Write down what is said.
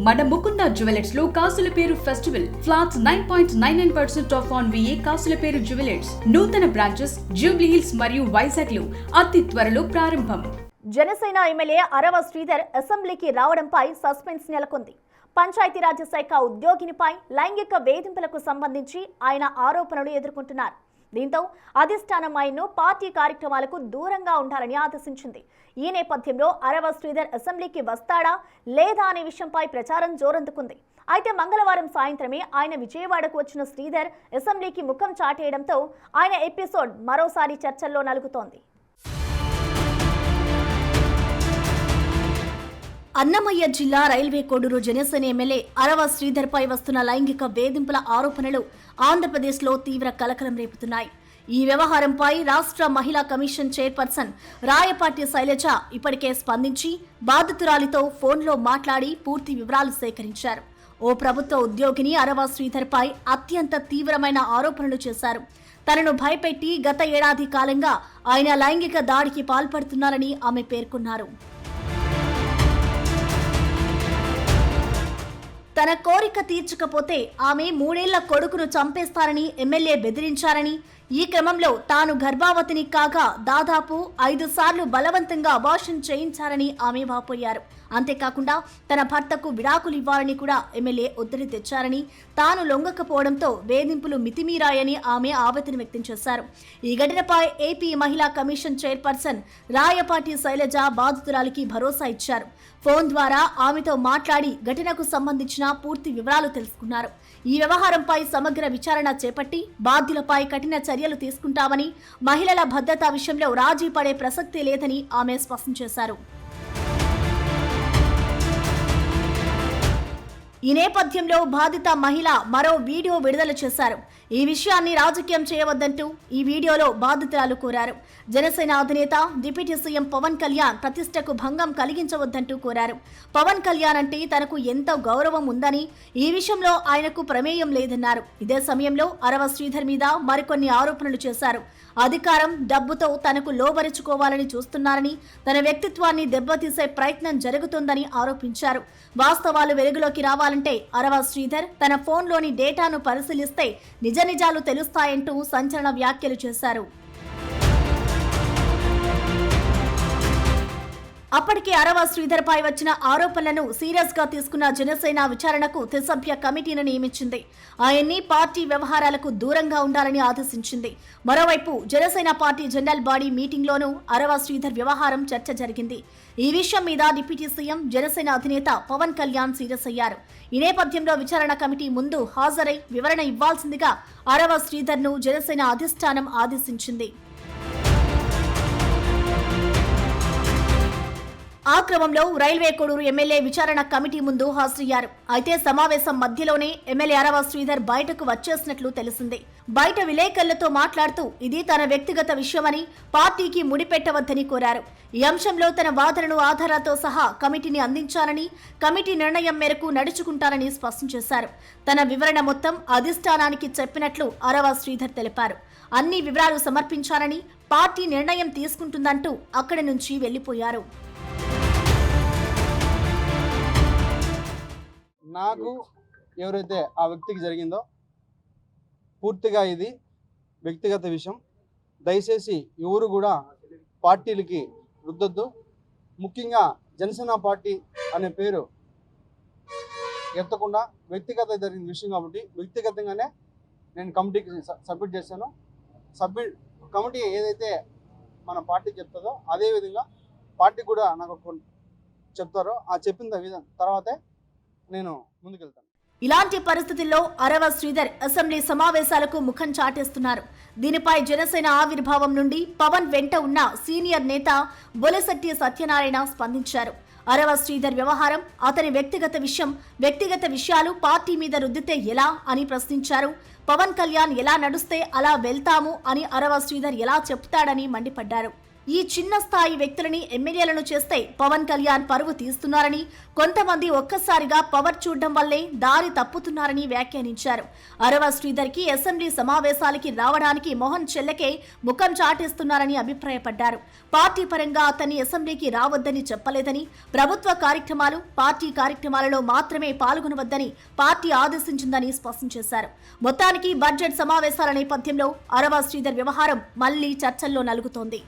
మన ముకుంద జ్యువెలర్స్ లో కాసుల పేరు festival flats 9.99% of on VA కాసుల పేరు జ్యువెలర్స్ నూతన బ్రాంచెస్ జూబ్లీ హిల్స్ మరియు వైజాగ్ లో అతి త్వరలో ప్రారంభం. జనసేన ఎమ్మెల్యే అరవ శ్రీధర్ అసెంబ్లీకి రావడంపై సస్పెన్స్ నెలకొంది. పంచాయతీరాజ్ శాఖ ఉద్యోగినిపై లైంగిక వేధింపులకు సంబంధించి ఆయన ఆరోపణలు ఎదుర్కొంటున్నారు. దీంతో అధిష్టానం ఆయన్ను పార్టీ కార్యక్రమాలకు దూరంగా ఉండాలని ఆదేశించింది. ఈ నేపథ్యంలో అరవ శ్రీధర్ అసెంబ్లీకి వస్తాడా లేదా అనే విషయంపై ప్రచారం జోరందుకుంది. అయితే మంగళవారం సాయంత్రమే ఆయన విజయవాడకు వచ్చిన శ్రీధర్ అసెంబ్లీకి ముఖం చాటేయడంతో ఆయన ఎపిసోడ్ మరోసారి చర్చల్లో నలుగుతోంది. అన్నమయ్య జిల్లా రైల్వే కోడూరు జనసేన ఎమ్మెల్యే అరవ శ్రీధర్ పై వస్తున్న లైంగిక వేధింపుల ఆరోపణలు ఆంధ్రప్రదేశ్లో తీవ్ర కలకలం రేపుతున్నాయి. ఈ వ్యవహారంపై రాష్ట్ర మహిళా కమిషన్ చైర్పర్సన్ రాయపాటి శైలజ ఇప్పటికే స్పందించి బాధితురాలితో ఫోన్లో మాట్లాడి పూర్తి వివరాలు సేకరించారు. ఓ ప్రభుత్వ ఉద్యోగిని అరవ శ్రీధర్ పై అత్యంత తీవ్రమైన ఆరోపణలు చేశారు. తనను భయపెట్టి గత ఏడాది కాలంగా ఆయన లైంగిక దాడికి పాల్పడుతున్నారని ఆమె పేర్కొన్నారు. తన కోరిక తీర్చకపోతే ఆమె 3 ఏళ్ల కొడుకును చంపేస్తారని ఎమ్మెల్యే బెదిరించారని, ఈ క్రమంలో తాను గర్భావతిని కాగా దాదాపు 5 సార్లు బలవంతంగా అబార్షన్ చేయించారని ఆమె వాపోయారు. అంతేకాకుండా తన భర్తకు విడాకులు ఇవ్వాలని కూడా ఎమ్మెల్యే ఒత్తిడి తెచ్చారని, తాను లొంగకపోవడంతో వేధింపులు మితిమీరాయని ఆమె ఆవేదన వ్యక్తం చేశారు. ఈ ఘటనపై ఏపీ మహిళా కమిషన్ చైర్పర్సన్ రాయపాటి శైలజ బాధితురాలికి భరోసా ఇచ్చారు. ఫోన్ ద్వారా ఆమెతో మాట్లాడి ఘటనకు సంబంధించిన పూర్తి వివరాలు తెలుసుకున్నారు. ఈ వ్యవహారంపై సమగ్ర విచారణ చేపట్టి బాధ్యులపై కఠిన చర్యలు తీసుకుంటామని, మహిళల భద్రత విషయంలో రాజీ పడే ప్రసక్తే లేదని ఆమె స్పష్టం చేశారు. ఈ నేపథ్యంలో బాధిత మహిళ మరో వీడియో విడుదల చేశారు. ఈ విషయాన్ని రాజకీయం చేయవద్దంటూ ఈ వీడియోలో బాధితురాలు కోరారు. జనసేన అధినేత డిప్యూటీ సీఎం పవన్ కళ్యాణ్ ప్రతిష్టకు భంగం కలిగించవద్దంటూ కోరారు. పవన్ కళ్యాణ్ అంటే తనకు ఎంతో గౌరవం ఉందని, ఈ విషయంలో ఆయనకు ప్రమేయం లేదన్నారు. ఇదే సమయంలో అరవ శ్రీధర్ మీద మరికొన్ని ఆరోపణలు చేశారు. అధికారం, డబ్బుతో తనకు లోబరుచుకోవాలని చూస్తున్నారని, తన వ్యక్తిత్వాన్ని దెబ్బతీసే ప్రయత్నం జరుగుతుందని ఆరోపించారు. వాస్తవాలు వెలుగులోకి రావాలంటే అరవ శ్రీధర్ తన ఫోన్లోని డేటాను పరిశీలిస్తే నిజాలు తెలుస్తాయంటూ సంచలన వ్యాఖ్యలు చేశారు. అప్పటికే అరవ శ్రీధర్ పై వచ్చిన ఆరోపణలను సీరియస్ గా తీసుకున్న జనసేన విచారణకు త్రిసభ్య కమిటీని నియమించింది. ఆయన్ని పార్టీ వ్యవహారాలకు దూరంగా ఉండాలని ఆదేశించింది. మరోవైపు Janasena party general body meeting లోనూ అరవ శ్రీధర్ వ్యవహారం చర్చ జరిగింది. ఈ విషయం మీద డిప్యూటీ సీఎం జనసేన అధినేత పవన్ కళ్యాణ్ సీరియస్ అయ్యారు. ఈ నేపథ్యంలో విచారణ కమిటీ ముందు హాజరై వివరణ ఇవ్వాల్సిందిగా అరవ శ్రీధర్ ను జనసేన అధిష్టానం ఆదేశించింది. ఆ క్రమంలో రైల్వే కోడూరు ఎమ్మెల్యే విచారణ కమిటీ ముందు హాజరయ్యారు. అయితే సమావేశం మధ్యలోనే ఎమ్మెల్యే అరవ శ్రీధర్ బయటకు వచ్చేసినట్లు తెలిసింది. బయట విలేకరులతో మాట్లాడుతూ ఇది తన వ్యక్తిగత విషయమని, పార్టీకి ముడిపెట్టవద్దని కోరారు. ఈ అంశంలో తన వాదనను ఆధారాలతో సహా కమిటీని అందించాలని, కమిటీ నిర్ణయం మేరకు నడుచుకుంటారని స్పష్టం చేశారు. తన వివరణ మొత్తం అధిష్టానానికి చెప్పినట్లు అరవ శ్రీధర్ తెలిపారు. అన్ని వివరాలు సమర్పించాలని, పార్టీ నిర్ణయం తీసుకుంటుందంటూ అక్కడి నుంచి వెళ్లిపోయారు. నాకు ఎవరైతే ఆ వ్యక్తికి జరిగిందో పూర్తిగా ఇది వ్యక్తిగత విషయం. దయచేసి ఎవరు కూడా పార్టీలకి రుద్దొద్దు. ముఖ్యంగా జనసేన పార్టీ అనే పేరు ఎత్తకుండా వ్యక్తిగత జరిగిన విషయం కాబట్టి వ్యక్తిగతంగానే నేను కమిటీకి సబ్మిట్ చేశాను. కమిటీ ఏదైతే మన పార్టీ చెప్తుందో అదేవిధంగా పార్టీ కూడా నాకు చెప్తారో ఆ చెప్పిన తర్వాతే నేను ముందుకెళ్తాను. ఇలాంటి పరిస్థితుల్లో అరవ శ్రీధర్ అసెంబ్లీ సమావేశాలకు ముఖం చాటేస్తున్నారు. దీనిపై జనసేన ఆవిర్భావం నుండి పవన్ వెంట ఉన్న సీనియర్ నేత బొలిశెట్టి సత్యనారాయణ స్పందించారు. అరవ శ్రీధర్ వ్యవహారం అతని వ్యక్తిగత విషయాలు పార్టీ మీద రుద్దితే ఎలా అని ప్రశ్నించారు. పవన్ కళ్యాణ్ ఎలా నడుస్తే అలా వెళ్తాము అని అరవ శ్రీధర్ ఎలా చెప్తాడని మండిపడ్డారు. ఈ చిన్న స్థాయి వ్యక్తులని ఎమ్మెల్యేలను చేస్తే పవన్ కళ్యాణ్ పరువు తీస్తున్నారని, కొంతమంది ఒక్కసారిగా పవర్ చూడడం వల్లే దారి తప్పుతున్నారని వ్యాఖ్యానించారు. అరవ శ్రీధర్కి అసెంబ్లీ సమావేశాలకి రావడానికి మోహన్ చెల్లకే ముఖం చాటేస్తున్నారని అభిప్రాయపడ్డారు. పార్టీ పరంగా అతన్ని అసెంబ్లీకి రావద్దని చెప్పలేదని, ప్రభుత్వ కార్యక్రమాలు, పార్టీ కార్యక్రమాలలో మాత్రమే పాల్గొనవద్దని పార్టీ ఆదేశించిందని స్పష్టం చేశారు. మొత్తానికి బడ్జెట్ సమావేశాల నేపథ్యంలో అరవ శ్రీధర్ వ్యవహారం మళ్లీ చర్చల్లో నలుగుతోంది.